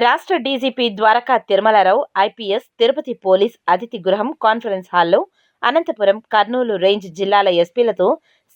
రాష్ట్ర DGP Dwaraka Tirumala Rao IPS Tirupati police అతిథి గృహం కాన్ఫరెన్స్ హాల్లో అనంతపురం, కర్నూలు రేంజ్ జిల్లాల ఎస్పీలతో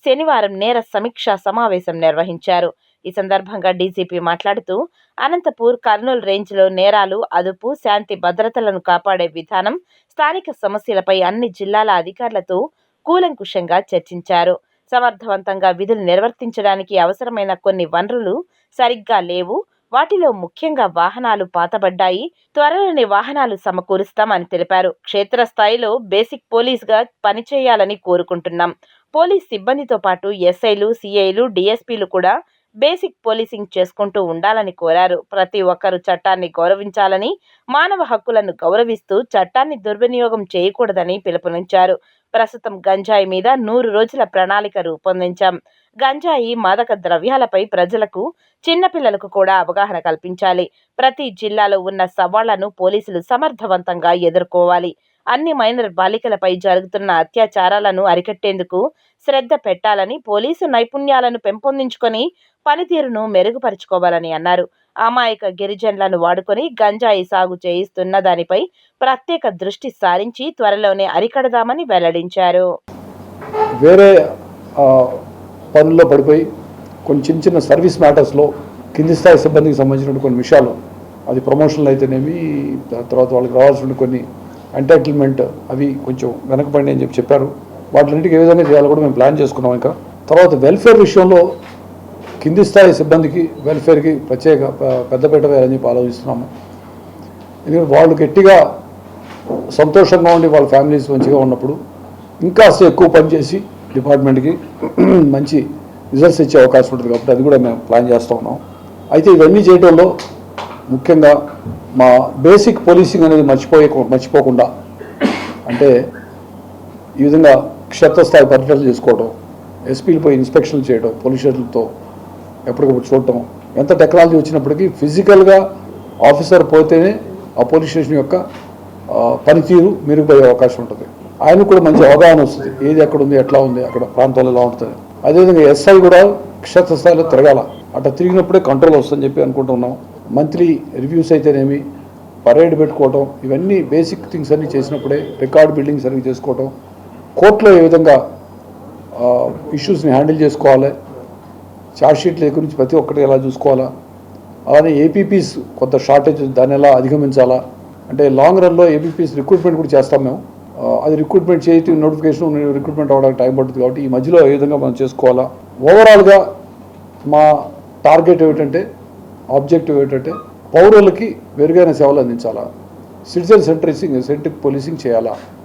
శనివారం నేర సమీక్షా సమావేశం నిర్వహించారు. ఈ సందర్భంగా డీజీపీ మాట్లాడుతూ, అనంతపూర్, కర్నూలు రేంజ్లో నేరాలు, అదుపు, శాంతి భద్రతలను కాపాడే విధానం, స్థానిక సమస్యలపై అన్ని జిల్లాల అధికారులతో కూలంకుషంగా చర్చించారు. సమర్థవంతంగా విధులు నిర్వర్తించడానికి అవసరమైన కొన్ని వనరులు సరిగ్గా లేవు, వాటిలో ముఖ్యంగా వాహనాలు పాతబడ్డాయి, త్వరలోనే వాహనాలు సమకూరుస్తామని తెలిపారు. క్షేత్రస్థాయిలో బేసిక్ పోలీస్గా పనిచేయాలని కోరుకుంటున్నాం. పోలీస్ సిబ్బందితో పాటు ఎస్ఐలు, సిఐలు, డీఎస్పీలు కూడా బేసిక్ పోలీసింగ్ చేసుకుంటూ ఉండాలని కోరారు. ప్రతి ఒక్కరూ చట్టాన్ని గౌరవించాలని, మానవ హక్కులను గౌరవిస్తూ చట్టాన్ని దుర్వినియోగం చేయకూడదని పిలుపునిచ్చారు. ప్రస్తుతం గంజాయి మీద 100 రోజుల ప్రణాళిక రూపొందించాం. గంజాయి, మాదక ద్రవ్యాలపై ప్రజలకు, చిన్నపిల్లలకు కూడా అవగాహన కల్పించాలి. ప్రతి జిల్లాలో ఉన్న సవాళ్లను పోలీసులు సమర్థవంతంగా ఎదుర్కోవాలి. అన్ని మైనర్ బాలికలపై జరుగుతున్న అత్యాచారాలను అరికట్టేందుకు శ్రద్ధ పెట్టాలని, పోలీసు నైపుణ్యాలను పెంపొందించుకొని పనితీరును మెరుగుపరుచుకోవాలని అన్నారు. అమాయక గిరిజనులను వాడుకొని గంజాయి సాగు చేయిస్తున్న దానిపై ప్రత్యేక దృష్టి సారించి త్వరలోనే అరికడదామని వెల్లడించారు. వేరే పనుల్లో పడిపోయి కొన్ని చిన్న చిన్న సర్వీస్ మ్యాటర్స్లో కింది స్థాయి సిబ్బందికి సంబంధించిన కొన్ని విషయాలు, అది ప్రమోషన్లు అయితేనేమి, తర్వాత వాళ్ళకి రావాల్సిన కొన్ని ఎంటైటిల్మెంట్ అవి కొంచెం వెనకబడి అని చెప్పారు. వాటిన్నింటికి ఏ విధంగా చేయాలో కూడా మేము ప్లాన్ చేసుకున్నాం. ఇంకా తర్వాత వెల్ఫేర్ విషయంలో కింది స్థాయి సిబ్బందికి వెల్ఫేర్కి ప్రత్యేక పెద్దపీట వేయాలని చెప్పి ఆలోచిస్తున్నాము. ఎందుకంటే వాళ్ళు గట్టిగా సంతోషంగా ఉండి వాళ్ళ ఫ్యామిలీస్ మంచిగా ఉన్నప్పుడు ఇంకా ఎక్కువ పనిచేసి డిపార్ట్మెంట్కి మంచి రిజల్ట్స్ ఇచ్చే అవకాశం ఉంటుంది. కాబట్టి అది కూడా మేము ప్లాన్ చేస్తూ ఉన్నాం. అయితే ఇవన్నీ చేయడంలో ముఖ్యంగా మా బేసిక్ పోలీసింగ్ అనేది మర్చిపోకుండా, అంటే ఈ విధంగా క్షేత్రస్థాయి పర్యటనలు చేసుకోవడం, ఎస్పీలపై ఇన్స్పెక్షన్లు చేయడం, పోలీస్ స్టేషన్లతో ఎప్పటికప్పుడు చూడటం, ఎంత టెక్నాలజీ వచ్చినప్పటికీ ఫిజికల్గా ఆఫీసర్ పోతేనే ఆ పోలీస్ స్టేషన్ యొక్క పనితీరు మెరుగుపోయే అవకాశం ఉంటుంది. ఆయనకు కూడా మంచి అవగాహన వస్తుంది, ఏది ఎక్కడ ఉంది, ఎట్లా ఉంది, అక్కడ ప్రాంతాల్లో ఎలా ఉంటుంది. అదేవిధంగా ఎస్ఐ కూడా క్షేత్రస్థాయిలో తిరగాల, అట్లా తిరిగినప్పుడే కంట్రోల్ వస్తుందని చెప్పి అనుకుంటున్నాం. మంత్లీ రివ్యూస్ అయితేనేమి, పరేడ్ పెట్టుకోవటం, ఇవన్నీ బేసిక్ థింగ్స్ అన్నీ చేసినప్పుడే రికార్డ్ బిల్డింగ్ సరిగ్గా చేసుకోవటం, కోర్టులో ఏ విధంగా ఇష్యూస్ని హ్యాండిల్ చేసుకోవాలి, ఛార్జ్షీట్ల గురించి ప్రతి ఒక్కటి ఎలా చూసుకోవాలా, అలానే ఏపీపీస్ కొంత షార్టేజ్, దాన్ని ఎలా అధిగమించాలా, అంటే లాంగ్ రన్లో ఏపీపీస్ రిక్రూట్మెంట్ కూడా చేస్తాం మేము. అది రిక్రూట్మెంట్ చేసి నోటిఫికేషన్ రిక్రూట్మెంట్ అవ్వడానికి టైం పడుతుంది. కాబట్టి ఈ మధ్యలో ఏ విధంగా మనం చేసుకోవాలా. ఓవరాల్గా మా టార్గెట్ ఏమిటంటే, ఆబ్జెక్టివ్ ఏమిటంటే పౌరులకి మెరుగైన సేవలు అందించాలా, సిటిజన్ సెంట్రిక్ పోలీసింగ్ చేయాలా.